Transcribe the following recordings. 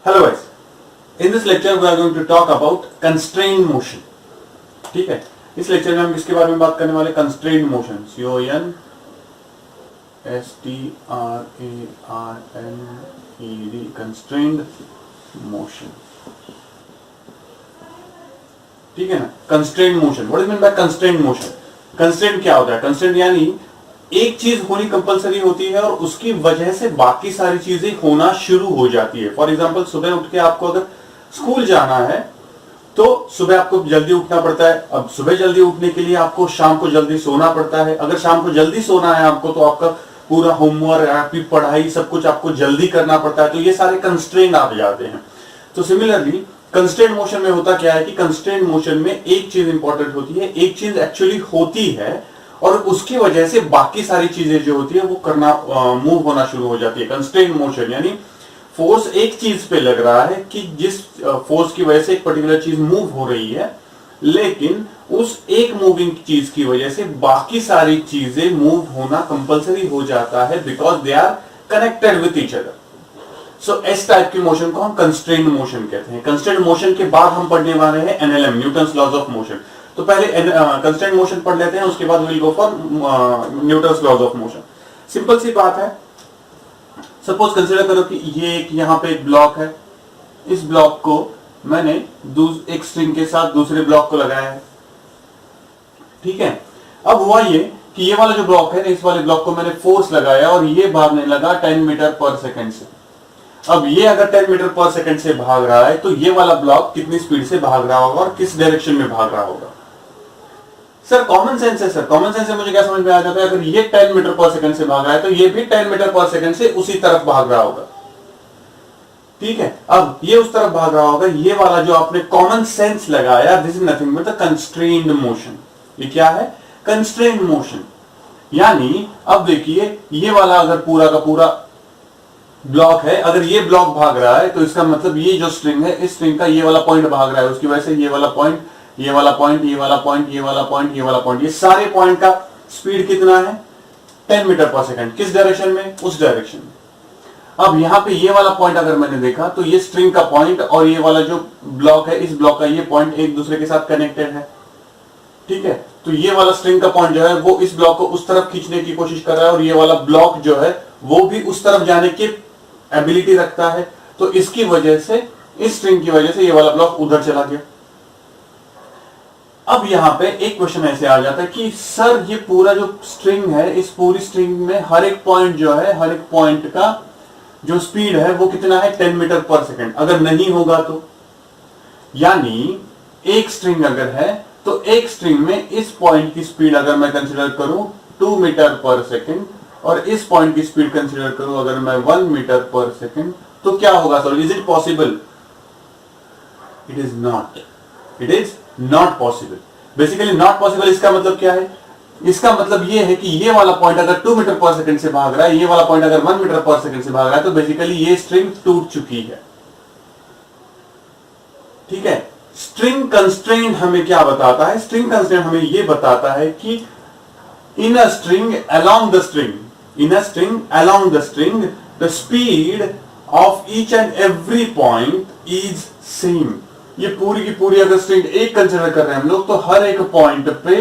Hello guys, in this lecture we are going to talk about constrained motion. ठीक है, इस lecture में हम किसके बारे में बात करने वाले? Constrained motion, CONSTRARNED, constrained motion. ठीक है ना, constrained motion. What is mean by constrained motion? Constrained क्या होता है? कंस्ट्रेन्ड यानी एक चीज होनी कंपलसरी होती है और उसकी वजह से बाकी सारी चीजें होना शुरू हो जाती है। फॉर एग्जाम्पल, सुबह उठ के आपको अगर स्कूल जाना है तो सुबह आपको जल्दी उठना पड़ता है। अब सुबह जल्दी उठने के लिए आपको शाम को जल्दी सोना पड़ता है। अगर शाम को जल्दी सोना है आपको, तो आपका पूरा होमवर्क, आपकी पढ़ाई, सब कुछ आपको जल्दी करना पड़ता है। तो ये सारे कंस्ट्रेंट आ जाते हैं। तो सिमिलरली कंस्ट्रेंट मोशन में होता क्या है कि कंस्ट्रेंट मोशन में एक चीज इंपॉर्टेंट होती है, एक चीज एक्चुअली होती है और उसकी वजह से बाकी सारी चीजें जो होती है वो करना मूव होना शुरू हो जाती है। कंस्ट्रेंट मोशन यानी फोर्स एक चीज पे लग रहा है कि जिस फोर्स की वजह से एक पर्टिकुलर चीज मूव हो रही है, लेकिन उस एक मूविंग चीज की वजह से बाकी सारी चीजें मूव होना कंपलसरी हो जाता है, because they are connected with each other. So इस टाइप की मोशन को हम कंस्ट्रेंट मोशन कहते हैं। कंस्ट्रेंट मोशन के बाद हम पढ़ने वाले हैं NLM, Newton's laws of motion. तो पहले कंस्ट्रेंट मोशन पढ़ लेते हैं, उसके बाद will go for Newton's laws of motion. Simple सी बात है। सपोज कंसीडर करो कि ये एक यहां पे एक ब्लॉक है। इस ब्लॉक को मैंने एक स्ट्रिंग के साथ दूसरे ब्लॉक को लगाया है। ठीक है, अब हुआ ये कि ये वाला जो ब्लॉक है, इस वाले ब्लॉक को मैंने फोर्स लगाया और ये भागने लगा 10 मीटर पर सेकेंड से। अब ये अगर 10 मीटर पर सेकेंड से भाग रहा है तो ये वाला ब्लॉक कितनी स्पीड से भाग रहा होगा और किस डायरेक्शन में भाग रहा होगा? सर कॉमन सेंस है। सर कॉमन सेंस से मुझे क्या समझ में आ जाता है, अगर ये 10 मीटर पर सेकंड से भाग रहा है तो ये भी 10 मीटर पर सेकंड से उसी तरफ भाग रहा होगा। ठीक है, अब ये उस तरफ भाग रहा होगा। ये वाला जो आपने कॉमन सेंस लगाया, this is nothing but the constrained motion. ये क्या है? Constrained motion. यानी अब देखिए, ये वाला अगर पूरा का पूरा ब्लॉक है, अगर ये ब्लॉक भाग रहा है तो इसका मतलब ये जो स्ट्रिंग है, इस स्ट्रिंग का ये वाला पॉइंट भाग रहा है, उसकी वजह से ये वाला पॉइंट, ये वाला पॉइंट, ये वाला पॉइंट, ये वाला पॉइंट, ये वाला पॉइंट, ये सारे पॉइंट का स्पीड कितना है? 10 मीटर पर सेकंड। किस डायरेक्शन में? उस डायरेक्शन में। अब यहां पे ये वाला पॉइंट अगर मैंने देखा तो ये स्ट्रिंग का पॉइंट और ये वाला जो ब्लॉक है, इस ब्लॉक का ये पॉइंट एक दूसरे के साथ कनेक्टेड है। ठीक है, तो ये वाला स्ट्रिंग का पॉइंट जो है वो इस ब्लॉक को उस तरफ खींचने की कोशिश कर रहा है और ये वाला ब्लॉक जो है वो भी उस तरफ जाने की एबिलिटी रखता है। तो इसकी वजह से, इस स्ट्रिंग की वजह से ये वाला ब्लॉक उधर चला गया। अब यहां पे एक क्वेश्चन ऐसे आ जाता है कि सर ये पूरा जो स्ट्रिंग है, इस पूरी स्ट्रिंग में हर एक पॉइंट जो है, हर एक पॉइंट का जो स्पीड है वो कितना है? 10 मीटर पर सेकंड। अगर नहीं होगा तो, यानी एक स्ट्रिंग अगर है तो एक स्ट्रिंग में इस पॉइंट की स्पीड अगर मैं कंसीडर करूं 2 मीटर पर सेकंड और इस पॉइंट की स्पीड कंसीडर करूं अगर मैं 1 मीटर पर सेकंड, तो क्या होगा sir? Is it possible? It is not. It is not possible. Basically not possible इसका मतलब क्या है? इसका मतलब ये है कि ये वाला पॉइंट अगर 2 मीटर पर सेकंड से भाग रहा है, ये वाला पॉइंट अगर 1 मीटर पर सेकंड से भाग रहा है, तो बेसिकली ये स्ट्रिंग टूट चुकी है। ठीक है, स्ट्रिंग कंस्ट्रेंट हमें क्या बताता है? स्ट्रिंग कंस्ट्रेंट हमें ये बताता है कि in a string along the string, in a string along the string, the speed of each and every point is same. ये पूरी की पूरी अगर स्ट्रिंग एक कंसीडर कर रहे हैं हम लोग, तो हर एक पॉइंट पे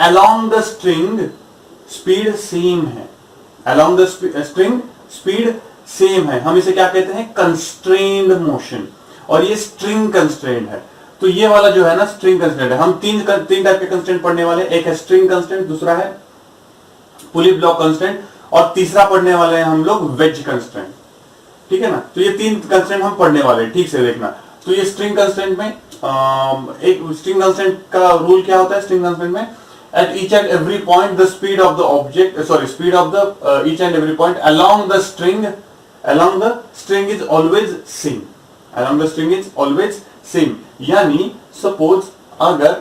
along the string speed same है। along the string speed same है। हम इसे क्या कहते हैं? कंस्ट्रेन्ड मोशन। और ये स्ट्रिंग कंस्ट्रेंट है। तो ये वाला जो है ना स्ट्रिंग कंस्ट्रेंट है। हम तीन टाइप के कंस्ट्रेंट पढ़ने वाले, एक है स्ट्रिंग कंस्ट्रेंट, दूसरा है पुली ब्लॉक कंस्ट्रेंट और तीसरा पढ़ने वाले हैं हम लोग वेज कंस्ट्रेंट। ठीक है ना, तो ये तीन कंस्ट्रेंट हम पढ़ने वाले हैं, ठीक से देखना। तो ये स्ट्रिंग कंस्ट्रेंट में एक स्ट्रिंग कंस्ट्रेंट का रूल क्या होता है? स्ट्रिंग कंस्ट्रेंट में at each and every point the speed of the object, speed of the each and every point along the string is always same. along the string is always same. यानी suppose अगर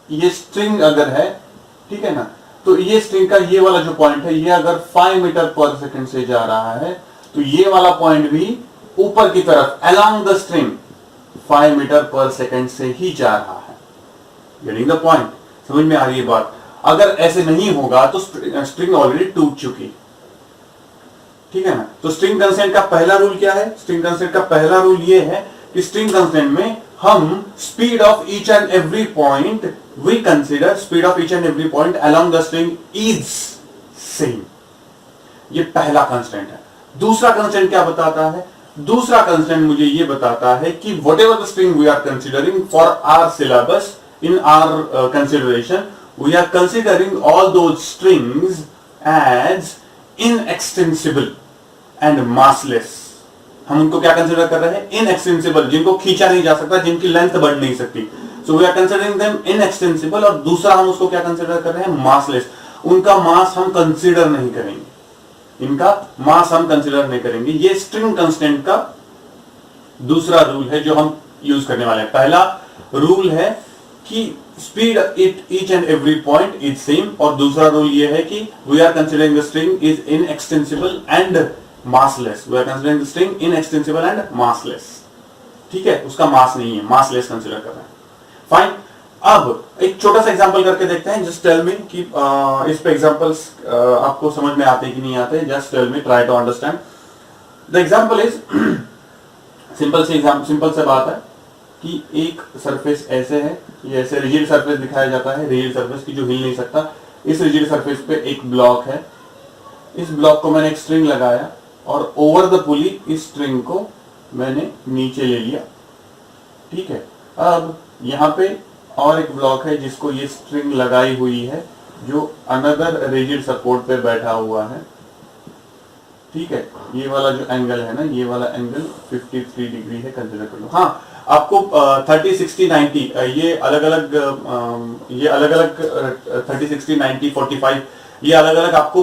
ये string अगर है, ठीक है ना, तो ये स्ट्रिंग का ये वाला जो पॉइंट है, ये अगर 5 मीटर पर सेकंड से जा रहा है तो ये वाला पॉइंट भी ऊपर की तरफ along the string 5 metre per second से ही जा रहा है। Getting the point? समझ में आ रही है बात? अगर ऐसे नहीं होगा तो स्ट्रिंग ऑलरेडी टूट चुकी। ठीक है ना। तो स्ट्रिंग कंस्ट्रेंट का पहला रूल क्या है? स्ट्रिंग कंस्ट्रेंट का पहला रूल ये है कि स्ट्रिंग कंस्ट्रेंट में हम speed of each and every point we consider speed of each and every point along the string is same. ये पहला कंस्ट्रेंट है। दूसरा कंस्ट्रेंट क्या बताता है? दूसरा कंस्ट्रेंट मुझे ये बताता है कि whatever the string we are considering for our syllabus in our consideration we are considering all those strings as inextensible and massless. हम उनको क्या कंसिडर कर रहे हैं? इनएक्सटेंसिबल, जिनको खींचा नहीं जा सकता, जिनकी लेंथ बढ़ नहीं सकती। So we are considering them inextensible. और दूसरा हम उसको क्या कंसिडर कर रहे हैं? मासलेस। उनका मास हम कंसिडर नहीं करेंगे, इनका मास हम कंसिडर नहीं करेंगे। ये स्ट्रिंग कंस्टेंट का दूसरा रूल है जो हम यूज करने वाले हैं। पहला रूल है कि speed at each and every point is same, और दूसरा रूल ये है कि we are considering the string is inextensible and massless. We are considering the string inextensible and massless. ठीक है, उसका मास नहीं है, मासलेस कंसिडर कर रहे हैं। फाइन। अब एक छोटा सा एग्जांपल करके देखते हैं। जस्ट टेल मी कि इस पे एग्जांपल्स आपको समझ में आते हैं कि नहीं आते। Just tell me, try to understand the example is simple से बात है कि एक सरफेस ऐसे है, ये ऐसे रिजिड सरफेस दिखाया जाता है, रिजिड सरफेस की जो हिल नहीं सकता। इस रिजिड सरफेस पे एक ब्लॉक है, इस ब्लॉक को मैंने एक स्ट्रिंग लगाया और ओवर द पुली इस स्ट्रिंग को मैंने नीचे ले लिया। ठीक है, अब यहाँ पे और एक ब्लॉक है जिसको ये स्ट्रिंग लगाई हुई है, जो अनदर रिजिड सपोर्ट पे बैठा हुआ है। ठीक है, ये वाला जो एंगल है ना, ये वाला एंगल 53 डिग्री है, कंसिडर कर लो। हाँ, आपको 30, 60, 90 ये अलग अलग 30, 60, 90, 45 ये अलग अलग आपको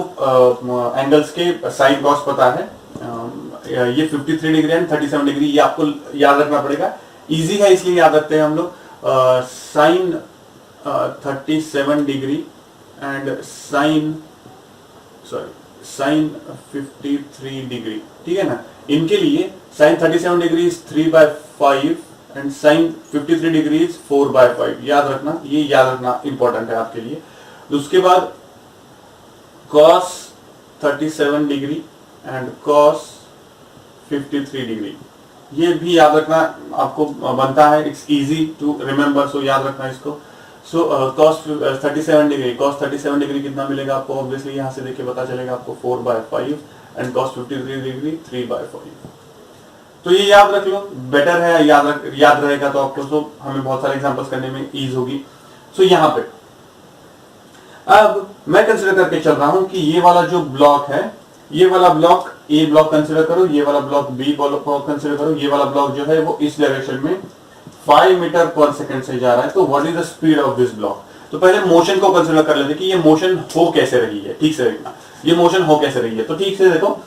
एंगल्स के साइन कॉस पता है। ये 53 डिग्री एंड 37 डिग्री ये आपको याद रखना पड़ेगा। इजी है इसलिए याद रखते हैं हम लोग। Sine 37 degree and sine 53 degree. ठीक है ना, इनके लिए sine 37 degree is 3/5 and sine 53 degree is 4/5। याद रखना, ये याद रखना इंपॉर्टेंट है आपके लिए। तो उसके बाद cos 37 degree and cos 53 degree, ये भी याद रखना आपको बनता है। इट्स इजी टू रिमेंबर, सो याद रखना इसको। सो cos 37 डिग्री, cos 37 डिग्री कितना मिलेगा आपको? ऑब्वियसली यहां से देखिए पता चलेगा आपको 4/5 एंड cos 53 डिग्री 3/5। तो ये याद रख लो, बेटर है, याद रहेगा तो आपको, सो हमें बहुत सारे एग्जांपल्स करने में ईज होगी। सो यहाँ पे अब मैं कंसिडर करके चल रहा हूं कि ये वाला जो ब्लॉक है, ये वाला ब्लॉक ए ब्लॉक कंसिडर करो, ये वाला ब्लॉक बी ब्लॉक कंसिडर करो। ये वाला ब्लॉक जो है वो इस डायरेक्शन में 5 मीटर पर सेकंड से जा रहा है। तो what is the speed of this block? तो पहले मोशन को कंसिडर कर लेते कि ये मोशन हो कैसे रही है। ठीक से देखना, ये मोशन हो कैसे रही है। तो ठीक से देखो,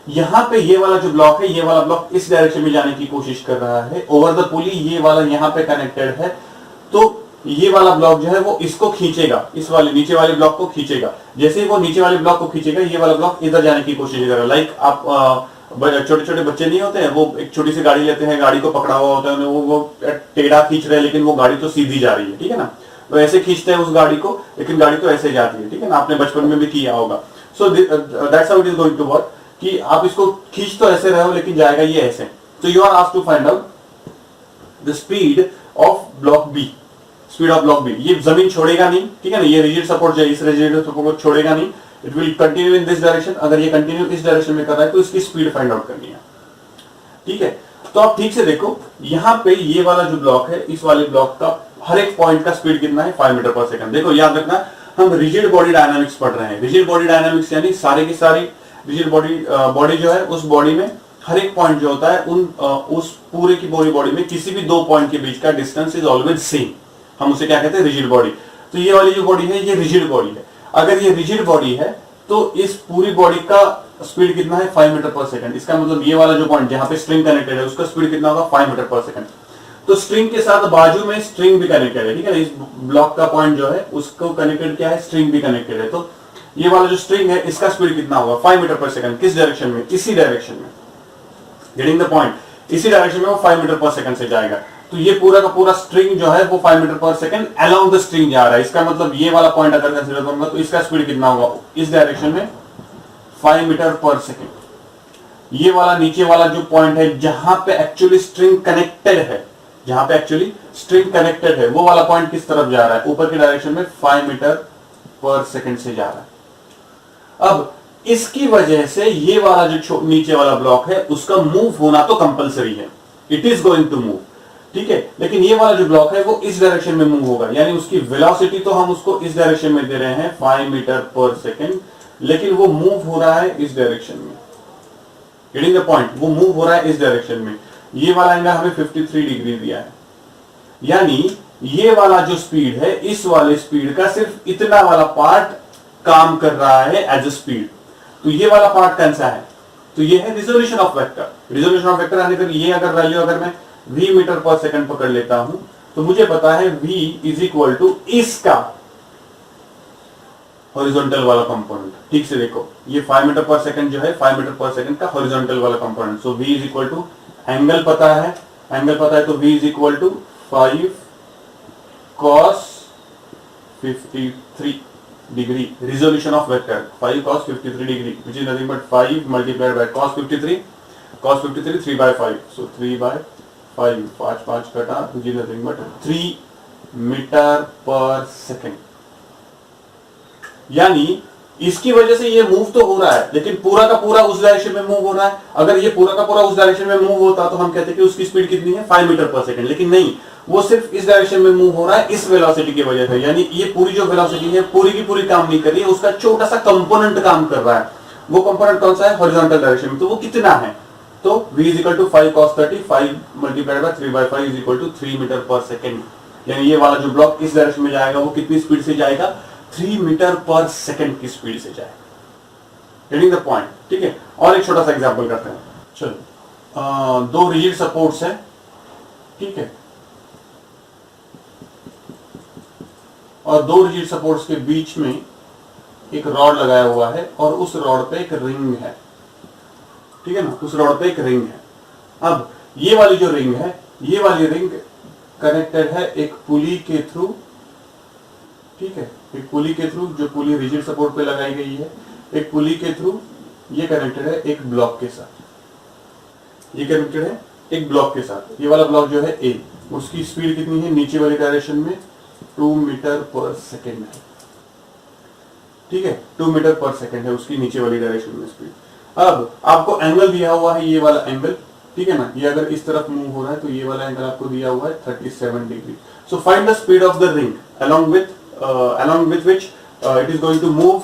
यहाँ पे ये वाला जो ब्लॉक है, ये वाला ब्लॉक इस डायरेक्शन में जाने की कोशिश कर रहा है ओवर द पुली। ये वाला यहाँ पे कनेक्टेड है, तो ये वाला ब्लॉक जो है वो इसको खींचेगा, इस वाले नीचे वाले ब्लॉक को खींचेगा। जैसे ही वो नीचे वाले ब्लॉक को खींचेगा, ये वाला ब्लॉक इधर जाने की कोशिश करेगा। लाइक आप छोटे छोटे बच्चे नहीं होते हैं, वो एक छोटी सी गाड़ी लेते हैं, गाड़ी को पकड़ा हुआ होता है, वो टेढ़ा खींच रहे हैं लेकिन वो गाड़ी तो सीधी जा रही है। ठीक है ना, तो ऐसे खींचते हैं उस गाड़ी को, लेकिन गाड़ी तो ऐसे जाती है। ठीक है ना, आपने बचपन में भी किया होगा। So that's how it is going to work कि आप इसको खींच तो ऐसे रहे हो लेकिन जाएगा ये ऐसे। तो you are asked to find out the speed of block B. Speed of block B, ये जमीन छोड़ेगा नहीं। ठीक है ना, ये रिजिड सपोर्ट जो है, इस रिजिड सपोर्ट को छोड़ेगा नहीं। It will continue in this direction. अगर ये कंटिन्यू इस डायरेक्शन में कर रहा है तो इसकी स्पीड फाइंड आउट करनी है। ठीक है, तो आप ठीक से देखो, यहाँ पे ये वाला जो ब्लॉक है, इस वाले ब्लॉक का हर एक पॉइंट का स्पीड कितना है? 5 मीटर पर सेकंड। देखो याद रखना, हम रिजिड बॉडी डायनामिक्स पढ़ रहे हैं। रिजिड बॉडी डायनामिक्स यानी सारी की सारी रिजिड बॉडी जो है, उस बॉडी में हर एक पॉइंट जो होता है उस पूरे की पूरी बॉडी में किसी भी दो पॉइंट के बीच का डिस्टेंस इज ऑलवेज सेम। हम उसे क्या कहते हैं? Rigid body. तो ये वाली जो बॉडी है, ये रिजिड बॉडी है। अगर ये रिजिड बॉडी है तो इस पूरी बॉडी का स्पीड कितना है? 5 मीटर पर सेकंड। इसका मतलब ये वाला जो पॉइंट जहां पे स्ट्रिंग कनेक्टेड है, उसका स्पीड कितना होगा? 5 मीटर पर सेकंड। तो स्ट्रिंग के साथ बाजू में स्ट्रिंग भी कनेक्टेड है। ठीक है, इस ब्लॉक का पॉइंट जो है उसको कनेक्टेड क्या है? स्ट्रिंग भी कनेक्टेड है। तो ये वाला जो स्ट्रिंग है, इसका स्पीड कितना होगा? 5 मीटर पर सेकंड। किस डायरेक्शन में? इसी डायरेक्शन में। गेटिंग द पॉइंट, इसी डायरेक्शन में वो 5 मीटर पर सेकंड से जाएगा। तो ये पूरा का पूरा स्ट्रिंग जो है वो 5 metre per second along the string जा रहा है। इसका मतलब ये वाला पॉइंट अगर कंसीडर करूंगा तो इसका स्पीड कितना होगा? इस डायरेक्शन में 5 मीटर पर सेकंड। ये वाला नीचे वाला जो पॉइंट है जहां पे एक्चुअली स्ट्रिंग कनेक्टेड है, जहां पे एक्चुअली स्ट्रिंग कनेक्टेड है, वो वाला पॉइंट किस तरफ जा रहा है? ऊपर की डायरेक्शन में 5 मीटर पर सेकंड से जा रहा है। अब इसकी वजह से ये वाला जो नीचे वाला ब्लॉक है उसका मूव होना तो कंपलसरी है, it is going to move, ठीक है। लेकिन ये वाला जो ब्लॉक है वो इस डायरेक्शन में मूव होगा, यानी उसकी वेलोसिटी तो हम उसको इस डायरेक्शन में दे रहे हैं 5 मीटर पर सेकंड, लेकिन वो मूव हो रहा है इस डायरेक्शन में। Getting the point? वो मूव हो रहा है इस डायरेक्शन में। ये वाला एंगल हमें 53 डिग्री दिया है, यानी ये वाला जो स्पीड है, इस वाले स्पीड का सिर्फ इतना वाला पार्ट काम कर रहा है एज अ स्पीड। तो ये वाला पार्ट कौन सा है? तो ये है resolution of vector. Resolution of vector आने पर ये अगर वैल्यू अगर मैं v मीटर पर सेकंड पकड़ लेता हूं तो मुझे पता है v इज इक्वल टू इसका हॉरिजॉन्टल वाला कंपोनेंट। ठीक से देखो, ये 5 मीटर पर सेकंड जो है 5 मीटर पर सेकंड का हॉरिजॉन्टल वाला component. So v is equal to angle पता है, एंगल पता है तो v is equal to 5 cos 53 degree. Resolution of vector 5 cos 53 degree which is nothing but 5 multiplied by cos 53 3/5। So 3/5 5 5 कटा which is nothing but 3 metre per second. यानी इसकी वजह से ये मूव तो हो रहा है, लेकिन पूरा का पूरा उस डायरेक्शन में मूव हो रहा है। अगर ये पूरा का पूरा उस डायरेक्शन में मूव होता तो हम कहते कि उसकी स्पीड कितनी है? 5 मीटर पर सेकंड। लेकिन नहीं, वो सिर्फ इस डायरेक्शन में मूव हो रहा है इस वेलोसिटी की वजह से। यानी ये पूरी जो वेलोसिटी है पूरी की पूरी काम नहीं कर रही है, उसका छोटा सा कंपोनेंट काम कर रहा है। वो कंपोनेंट कौन सा है? हॉरिजॉन्टल डायरेक्शन में। तो वो कितना है? तो v is equal to 5 cos 30 5 multiplied by 3/5 is equal to 3 metre per second. यानी ये वाला जो ब्लॉक इस डायरेक्शन में जाएगा वो कितनी स्पीड से जाएगा? 3 मीटर पर सेकंड की स्पीड से जाएगा। Getting the point? ठीक है। और एक छोटा सा एग्जांपल करते हैं। चलो, दो रिजिड सपोर्ट्स है, ठीक है, और दो रिजिड सपोर्ट्स के बीच में एक रॉड लगाया हुआ है और उस रॉड पे एक रिंग है, ठीक है ना। उस रॉड पे एक रिंग है। अब ये वाली जो रिंग है, ये वाली रिंग कनेक्टेड है एक पुली के थ्रू, ठीक है, एक पुली के थ्रू, जो पुली रिजिड सपोर्ट पे लगाई गई है, एक पुली के थ्रू ये कनेक्टेड है एक ब्लॉक के साथ। ये कनेक्टेड है एक ब्लॉक के साथ। ये वाला ब्लॉक जो है ए, उसकी स्पीड कितनी है? नीचे वाली डायरेक्शन में 2 मीटर पर सेकेंड है, ठीक है, 2 मीटर पर सेकेंड है उसकी नीचे वाली डायरेक्शन में स्पीड। अब आपको एंगल दिया हुआ है, ये वाला एंगल, ठीक है ना। ये अगर इस तरफ मूव हो रहा है तो ये वाला एंगल आपको दिया हुआ है 37 degree. So find the speed of the ring along with which it is going to move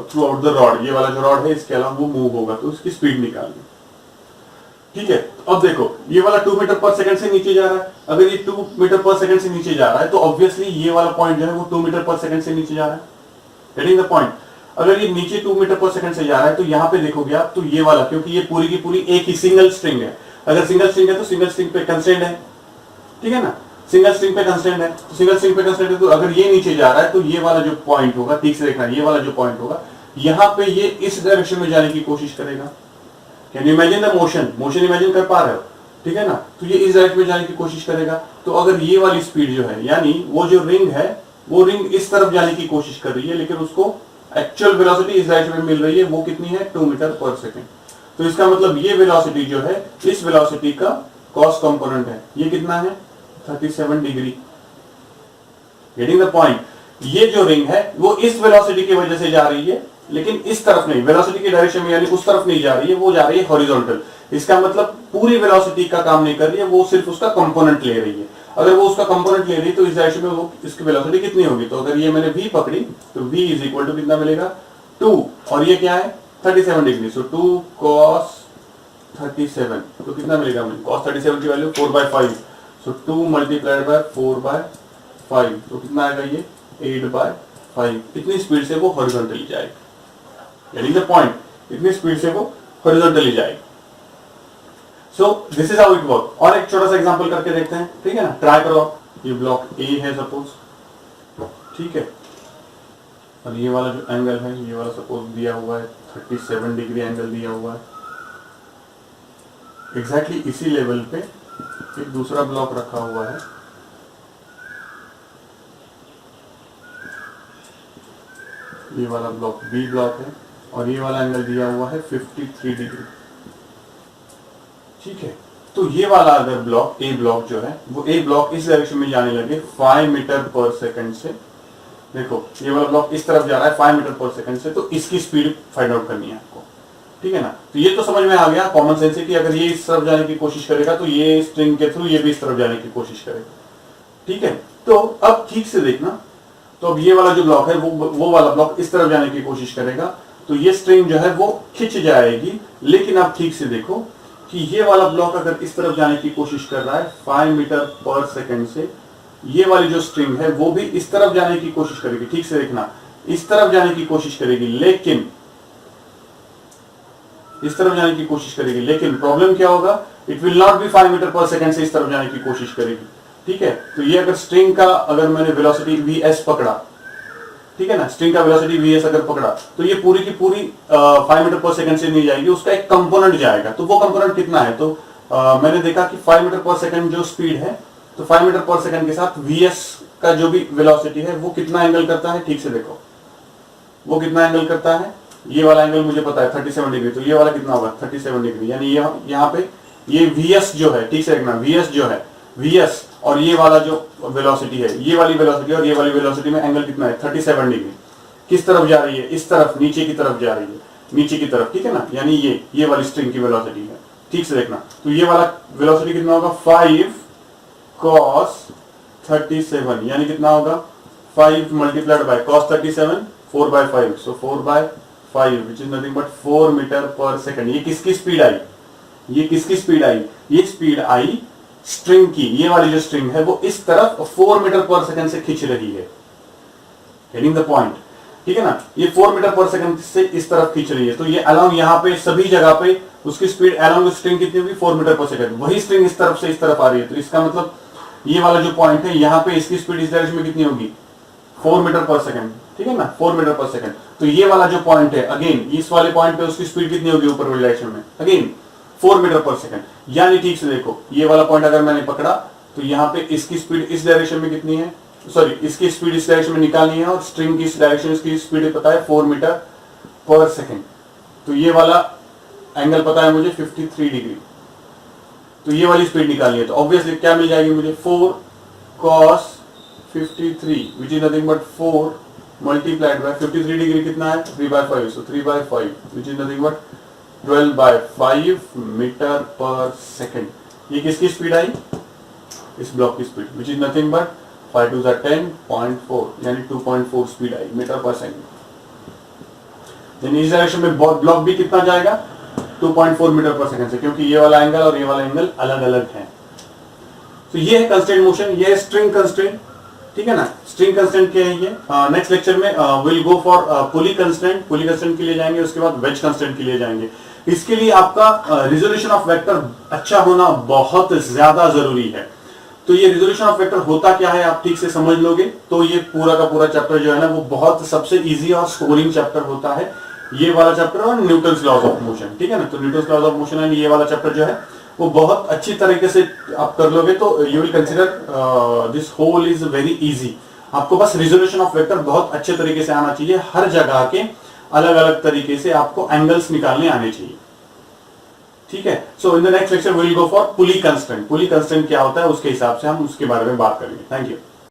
throughout the rod। ये वाला जो रॉड है इसके अलावा वो मूव होगा, तो इसकी स्पीड निकालनी, ठीक है। अब देखो, ये वाला 2 मीटर पर सेकंड से नीचे जा रहा है। अगर ये 2 मीटर पर सेकंड से नीचे जा रहा है तो ऑब्वियसली ये वाला पॉइंट जो है वो 2 मीटर पर सेकंड से नीचे जा रहा है। Getting the point? अगर ये नीचे 2 मीटर पर सेकंड से जा रहा है तो यहाँ पे देखोगे आप, तो ये वाला, क्योंकि ये पूरी की पूरी एक ही सिंगल स्ट्रिंग है, अगर सिंगल स्ट्रिंग है तो सिंगल स्ट्रिंग पे कंस्ट्रेंट है, ठीक है ना। सिंगल स्ट्रिंग पे कंस्ट्रेंट है, तो सिंगल स्ट्रिंग पे कंस्ट्रेंट है, तो अगर ये नीचे जा रहा है तो ये वाला जो पॉइंट होगा, ठीक से देखना, ये वाला जो पॉइंट होगा यहाँ पे ये इस डायरेक्शन में जाने की कोशिश करेगा। Can you imagine the motion? Motion imagine कर पा रहे हो, ठीक है ना। तो ये इस डायरेक्शन में जाने की कोशिश करेगा। तो अगर ये वाली स्पीड जो है, यानी वो जो रिंग है वो रिंग इस तरफ जाने की कोशिश कर रही है, लेकिन उसको एक्चुअल वेलोसिटी इस डायरेक्शन में मिल रही है, वो कितनी है? 2 मीटर पर सेकंड। तो इसका मतलब ये वेलोसिटी जो है, इस वेलोसिटी का कॉस कंपोनेंट है, ये कितना है? 37 डिग्री। Getting the point? ये जो रिंग है वो इस वेलोसिटी की वजह से जा रही है, लेकिन इस तरफ नहीं, वेलोसिटी की डायरेक्शन में, यानी उस तरफ नहीं जा रही है, वो जा रही है हॉरिजॉन्टल। इसका मतलब पूरी वेलोसिटी का काम नहीं कर रही है, वो सिर्फ उसका कंपोनेंट ले रही है। अगर वो उसका कंपोनेंट ले रही है तो इस डायरेक्शन में वो इसकी वेलोसिटी कितनी होगी? तो अगर ये मैंने v पकड़ी तो v इज इक्वल टू कितना मिलेगा? 2, और ये क्या है? 37 डिग्री। सो 2 cos 37, तो कितना मिलेगा मुझे? cos 37 की वैल्यू 4/5। सो 2 मल्टीप्लाइड बाय 4/5, तो कितना आएगा ये? 8/5। इतनी स्पीड से वो हॉरिजॉन्टली जाएगी। Getting the point? इतनी स्पीड से वो हॉरिजॉन्टली जाएगी। So this is how it work. और एक छोटा सा एग्जांपल करके देखते हैं, ठीक है ना। ट्राई करो। ये ब्लॉक ए है सपोज, ठीक है, और ये वाला जो एंगल है, ये वाला सपोज दिया हुआ है 37 डिग्री एंगल दिया हुआ है। एग्जैक्टली इसी लेवल पे एक दूसरा ब्लॉक रखा हुआ है, ये वाला ब्लॉक बी ब्लॉक है, और ये वाला एंगल दिया हुआ है 53 डिग्री। ठीक है, तो ये वाला अगर ब्लॉक ए ब्लॉक जो है वो ए ब्लॉक इस डायरेक्शन में जाने लगे 5 मीटर पर सेकंड से, देखो ये वाला ब्लॉक इस तरफ जा रहा है 5 मीटर पर सेकंड से, तो इसकी स्पीड फाइंड आउट करनी है आपको, ठीक है ना। तो ये तो समझ में आ गया कॉमन सेंस है कि अगर ये इस तरफ जाने की कोशिश करेगा तो ये स्ट्रिंग के थ्रू ये भी इस तरफ जाने की कोशिश करेगा, ठीक है। तो अब ठीक से देखना, तो अब ये वाला जो ब्लॉक है वो वाला ब्लॉक इस तरफ जाने की कोशिश करेगा, तो ये स्ट्रिंग जो है वो खिंच जाएगी। लेकिन आप ठीक से देखो कि ये वाला ब्लॉक अगर इस तरफ जाने की कोशिश कर रहा है 5 मीटर पर सेकंड से, ये वाली जो स्ट्रिंग है वो भी इस तरफ जाने की कोशिश करेगी, ठीक से देखना, इस तरफ जाने की कोशिश करेगी, लेकिन इस तरफ जाने की कोशिश करेगी, लेकिन प्रॉब्लम क्या होगा, it will not be 5 metre per second से इस तरफ जाने की कोशिश करेगी, ठीक है। तो ये अगर स्ट्रिंग का अगर मैंने वेलोसिटी वीएस पकड़ा, ठीक है ना, स्ट्रिंग का वेलोसिटी वीएस अगर पकड़ा, तो ये पूरी की पूरी 5 मीटर पर सेकंड से नहीं जाएगी, उसका एक कंपोनेंट जाएगा। तो वो कंपोनेंट कितना है, तो मैंने देखा कि 5 मीटर पर सेकंड जो स्पीड है, तो 5 मीटर पर सेकंड के साथ वीएस का जो भी वेलोसिटी है वो कितना एंगल करता है, ठीक से देखो वो कितना एंगल करता है। ये वाला एंगल मुझे पता है 37 डिग्री, तो ये वाला कितना होगा 37 डिग्री, यानी यहाँ पे ये वीएस जो है, ठीक से देखना, वीएस जो है, वीएस और ये वाला जो वेलोसिटी है, ये वाली वेलोसिटी और ये वाली वेलोसिटी में एंगल कितना है 37 डिग्री। किस तरफ जा रही है, इस तरफ, नीचे की तरफ जा रही है, नीचे की तरफ, ठीक है ना, यानी ये वाली स्ट्रिंग की वेलोसिटी है, ठीक से देखना। तो ये वाला वेलोसिटी कितना होगा 5 cos 37, यानी कितना होगा 5 multiplied by cos 37 4/5, so 4/5 which is nothing but 4 metre per second. ये किसकी स्पीड आई, ये किसकी स्पीड आई, ये स्पीड आई स्ट्रिंग की, ये वाली जो स्ट्रिंग है वो इस तरफ 4 मीटर पर सेकंड से खींच रही है, गेटिंग द पॉइंट, ठीक है ना। ये 4 मीटर पर सेकंड से इस तरफ खींच रही है, तो ये अलोंग यहाँ पे सभी जगह पे उसकी स्पीड अलोंग स्ट्रिंग कितनी होगी 4 मीटर पर सेकंड। वही स्ट्रिंग इस तरफ से इस तरफ आ रही है, तो इसका मतलब ये वाला जो पॉइंट है यहाँ पे इसकी स्पीड इस डायरेक्शन में कितनी होगी 4 मीटर पर सेकंड, ठीक है ना, 4 मीटर पर सेकंड। तो ये वाला जो पॉइंट है, अगेन इस वाले पॉइंट पे उसकी स्पीड कितनी होगी ऊपर वाली डायरेक्शन में, अगेन 4 मीटर पर सेकंड। यानी ठीक से देखो, ये वाला पॉइंट अगर मैंने पकड़ा तो यहाँ पे इसकी स्पीड इस डायरेक्शन में कितनी है, सॉरी इसकी स्पीड इस डायरेक्शन में निकालनी है और स्ट्रिंग की इस डायरेक्शन इसकी स्पीड पता है 4 मीटर पर सेकंड। तो ये वाला एंगल पता है मुझे 53 डिग्री, तो ये वाली स्पीड निकालनी है। तो ऑब्वियसली क्या मिल जाएगी मुझे 4 cos 53 which is nothing but 4 multiplied by 53 degree कितना है 3/5, so 3/5 which is nothing but 12/5 metre per second. ये किसकी स्पीड आई, इस ब्लॉक की speed, which is nothing but 5 2 10.4, यानी 2.4 स्पीड आई मीटर पर सेकंड। इस डायरेक्शन में ब्लॉक भी कितना जाएगा 2.4 मीटर पर सेकंड से, क्योंकि ये वाला एंगल और ये वाला एंगल अलग अलग है। तो ये है कंस्ट्रेंट मोशन, ये है स्ट्रिंग कंस्ट्रेंट, ठीक है ना। स्ट्रिंग कंस्ट्रेंट क्या है ये, नेक्स्ट लेक्चर में will go for pulley constraint, pulley constraint के लिए जाएंगे, उसके बाद वेज कंस्ट्रेंट के लिए जाएंगे। इसके लिए आपका रिजोल्यूशन ऑफ वेक्टर अच्छा होना बहुत ज्यादा जरूरी है। तो ये रिजोल्यूशन ऑफ वेक्टर होता क्या है आप ठीक से समझ लोगे तो ये पूरा का पूरा चैप्टर जो है ना वो बहुत सबसे इजी और स्कोरिंग चैप्टर होता है, ये वाला चैप्टर और न्यूटन्स लॉज ऑफ मोशन, ठीक है ना। तो Newton's laws of motion and ये वाला चैप्टर जो है वो बहुत अच्छी तरीके से आप कर लोगे तो you will consider this whole is very easy. आपको बस रिजोल्यूशन ऑफ वेक्टर बहुत अच्छे तरीके से आना चाहिए, हर जगह के अलग अलग तरीके से आपको एंगल्स निकालने आने चाहिए, ठीक है। So in the next lecture will go for pulley constraint. Pulley constraint क्या होता है उसके हिसाब से हम उसके बारे में बात करेंगे। Thank you.